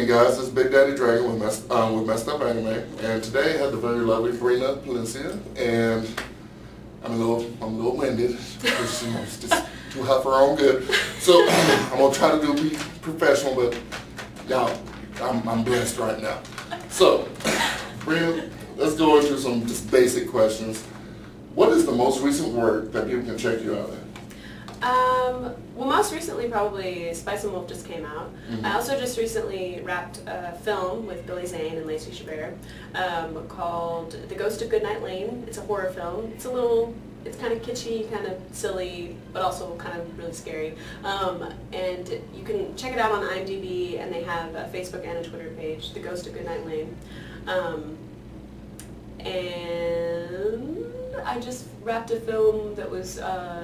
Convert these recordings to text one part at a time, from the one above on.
Hey guys, this is Big Daddy Dragon with Messed Up Anime, and today I had the very lovely Brina Palencia, and I'm a little winded, because she's just too hot for her own good. So I'm gonna try to be professional, but y'all, I'm blessed right now. So, Brina, let's go into some just basic questions. What is the most recent work that people can check you out at? Well, most recently probably Spice and Wolf just came out. Mm-hmm. I also just recently wrapped a film with Billy Zane and Lacey Chabert called The Ghost of Goodnight Lane. It's a horror film. It's kind of kitschy, kind of silly, but also kind of really scary. And you can check it out on IMDb, and they have a Facebook and a Twitter page, The Ghost of Goodnight Lane. And I just wrapped a film that was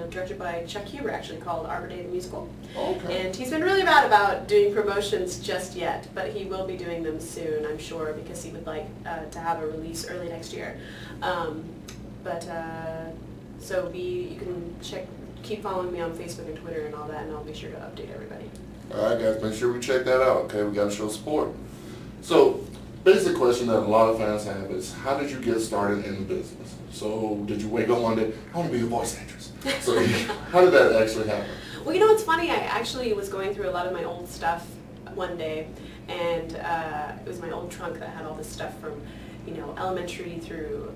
directed by Chuck Huber, actually, called Arbor Day the Musical. Okay. And he's been really bad about doing promotions just yet, but he will be doing them soon, I'm sure, because he would like to have a release early next year. So you can keep following me on Facebook and Twitter and all that, and I'll be sure to update everybody. Alright guys, make sure we check that out, okay? We gotta show support. So, basic question that a lot of fans have is, how did you get started in business? So, did you wake up one day, I want to be a voice actress? So, how did that actually happen? Well, you know what's funny? I actually was going through a lot of my old stuff one day, and it was my old trunk that had all this stuff from, elementary through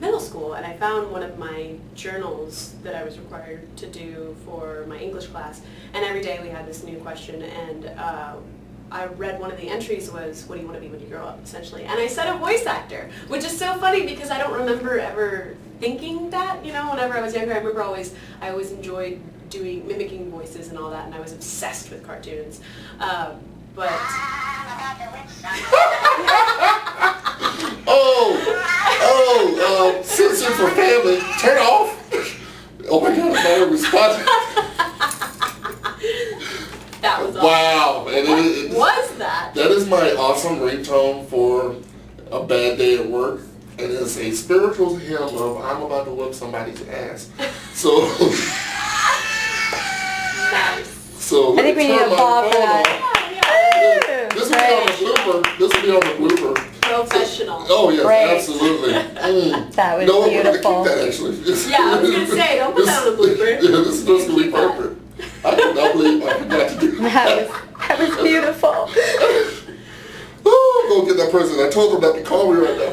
middle school, and I found one of my journals that I was required to do for my English class, and every day we had this new question, and I read one of the entries was, what do you want to be when you grow up, essentially. And I said a voice actor, which is so funny because I don't remember ever thinking that, whenever I was younger. I remember I always enjoyed mimicking voices and all that, and I was obsessed with cartoons. Censor for family, turn off. Oh my God, I thought response. That was awesome. Wow. And what was that? That is my awesome ringtone for a bad day at work. And it's a spiritual hymn of I'm about to whip somebody's ass. So, nice. So I think we need a ball for that. This will be on the blooper. This will be on the blooper. Professional. Oh yes, Great. absolutely. That was beautiful. I'm gonna keep that actually. Yeah, I was gonna say, don't put that on the blooper. Yeah, this is just gonna be perfect. I cannot believe I forgot to do that. That was beautiful. Oh, I'm gonna get that person. I told them not to call me right now.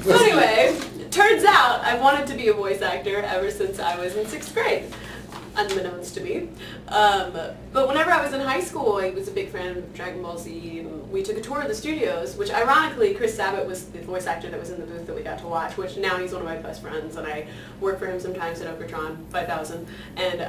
So anyway, it turns out I've wanted to be a voice actor ever since I was in 6th grade, unbeknownst to me. But whenever I was in high school, I was a big fan of Dragon Ball Z. And we took a tour of the studios, which ironically, Chris Sabat was the voice actor that was in the booth that we got to watch, which now he's one of my best friends, and I work for him sometimes at Okratron 5000. And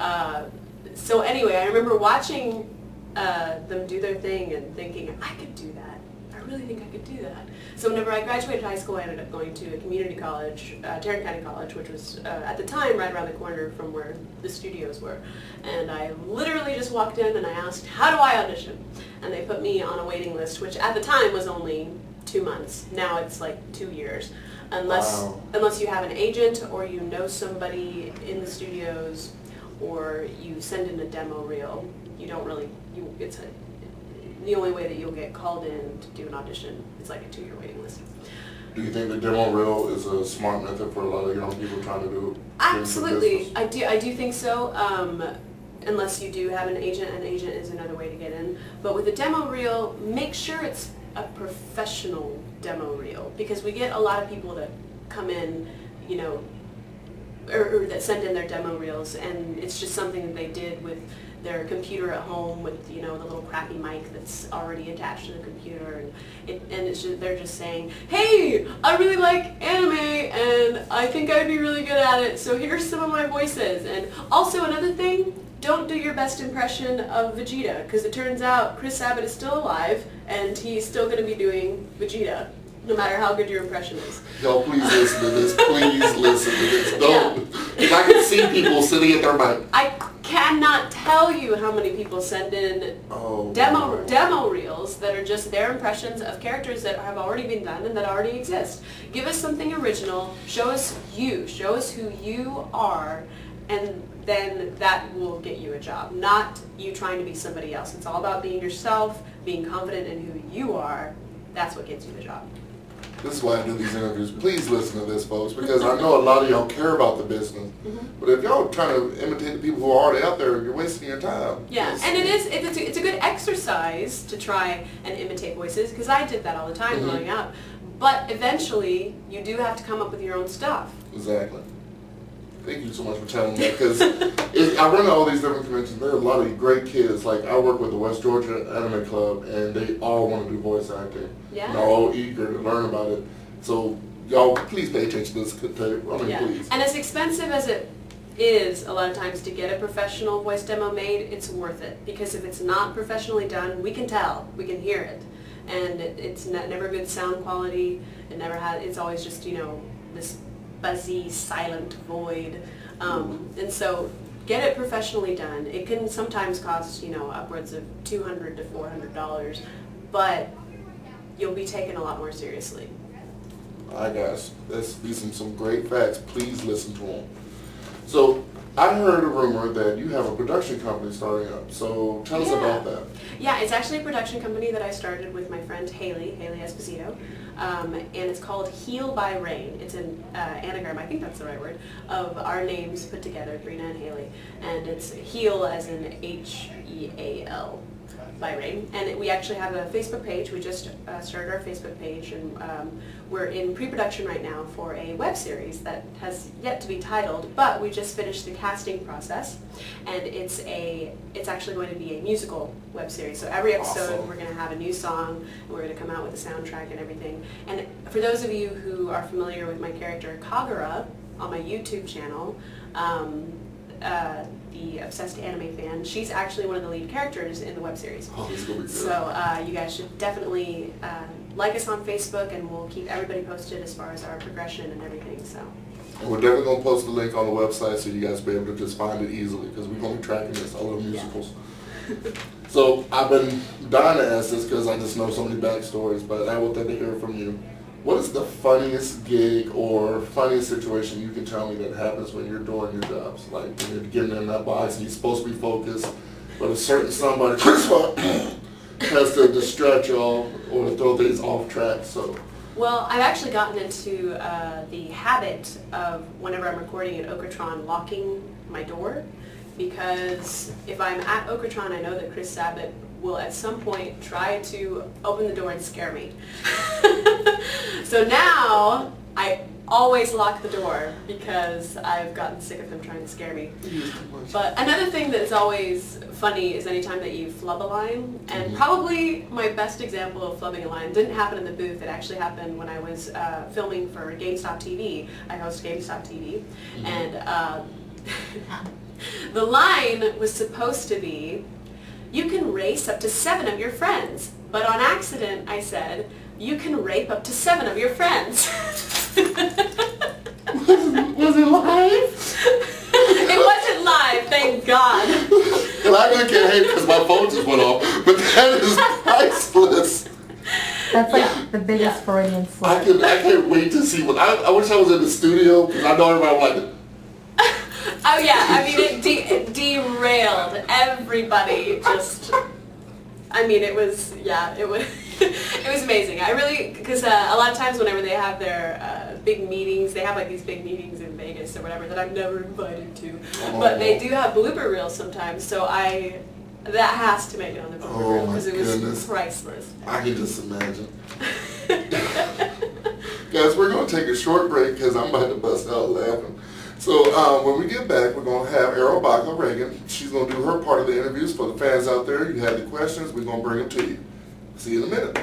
so anyway, I remember watching them do their thing and thinking, I could do that. I really think I could do that. So whenever I graduated high school, I ended up going to a community college, Tarrant County College, which was at the time right around the corner from where the studios were. And I literally just walked in and I asked, how do I audition? And they put me on a waiting list, which at the time was only 2 months. Now it's like 2 years. Unless you have an agent or you know somebody in the studios or you send in a demo reel, the only way that you'll get called in to do an audition is like a 2-year waiting list. Do you think the demo reel is a smart method for a lot of young people trying to do? Absolutely, I do think so. Unless you do have an agent is another way to get in. But with a demo reel, make sure it's a professional demo reel, because we get a lot of people that come in, or that send in their demo reels, and it's just something that they did with their computer at home with the little crappy mic that's already attached to the computer, and they're just saying, hey, I really like anime and I think I'd be really good at it, so here's some of my voices. And also another thing, don't do your best impression of Vegeta, because it turns out Chris Sabat is still alive and he's still going to be doing Vegeta, no matter how good your impression is. Y'all please listen to this. Please listen to this. Don't. If I can see people sitting at their mic. I cannot tell you how many people send in demo reels that are just their impressions of characters that have already been done and that already exist. Give us something original. Show us you. Show us who you are, and then that will get you a job, not you trying to be somebody else. It's all about being yourself, being confident in who you are. That's what gets you the job. This is why I do these interviews. Please listen to this, folks, because I know a lot of y'all care about the business. But if y'all trying to imitate the people who are already out there, you're wasting your time. Yeah, and it's a good exercise to try and imitate voices, because I did that all the time growing up. But eventually, you do have to come up with your own stuff. Exactly. Thank you so much for telling me that, because I run all these different conventions. There are a lot of great kids. Like, I work with the West Georgia Anime Club, and they all want to do voice acting. Yeah. And they're all eager to learn about it. So, y'all, please pay attention to this tape. I mean, please. And as expensive as it is a lot of times to get a professional voice demo made, it's worth it. Because if it's not professionally done, we can tell. We can hear it. And it's never good sound quality. It's always just, you know, this buzzy, silent void. And so get it professionally done. It can sometimes cost, you know, upwards of $200 to $400, but you'll be taken a lot more seriously. All right, guys, these are some great facts. Please listen to them. So, I heard a rumor that you have a production company starting up. So, tell us about that. Yeah, it's actually a production company that I started with my friend Haley Esposito, and it's called Heal by Rain. It's an anagram, I think that's the right word, of our names put together, Brina and Haley, and it's Heal as in H-E-A-L by Rain. And we actually have a Facebook page. We just started our Facebook page, and we're in pre-production right now for a web series that has yet to be titled, but we just finished the casting process, and it's actually going to be a musical web series. So every episode we're going to have a new song, and we're going to come out with a soundtrack and everything. And for those of you who are familiar with my character Kagura on my YouTube channel, the Obsessed Anime Fan, she's actually one of the lead characters in the web series. Oh, this is gonna be good. So you guys should definitely like us on Facebook, and we'll keep everybody posted as far as our progression and everything. So. And we're definitely going to post the link on the website so you guys will be able to just find it easily, because we're going to be tracking this. I love musicals. So I've been dying to ask this because I just know so many backstories, but I would like to hear from you. What is the funniest gig or funniest situation you can tell me that happens when you're doing your jobs? Like when you're getting in that box and you're supposed to be focused, but a certain somebody has to distract y'all or throw things off track. So. Well, I've actually gotten into the habit of, whenever I'm recording at Okratron, locking my door, because if I'm at Okratron, I know that Chris Sabat will at some point try to open the door and scare me. So now I always lock the door because I've gotten sick of him trying to scare me. But another thing that is always funny is anytime that you flub a line, and probably my best example of flubbing a line didn't happen in the booth. It actually happened when I was filming for GameStop TV. I host GameStop TV, and the line was supposed to be, "You can race up to 7 of your friends," but on accident I said, "You can rape up to 7 of your friends." Was it live? It wasn't live, thank God. And I really can't hate because my phone just went off, but that is priceless. That's like the biggest Freudian slip. I can't wait to see what I wish I was in the studio because I know everybody would like it. Oh yeah, I mean it derailed everybody. Just, I mean it was it was amazing. I really, because a lot of times whenever they have their big meetings, they have like these big meetings in Vegas or whatever that I'm never invited to, but they do have blooper reels sometimes. So that has to make it on the blooper reel because it was priceless. I can just imagine. Guys, we're going to take a short break because I'm about to bust out laughing. So when we get back, we're going to have Errol Baca Reagan. She's going to do her part of the interviews for the fans out there. You have the questions, we're going to bring them to you. See you in a minute.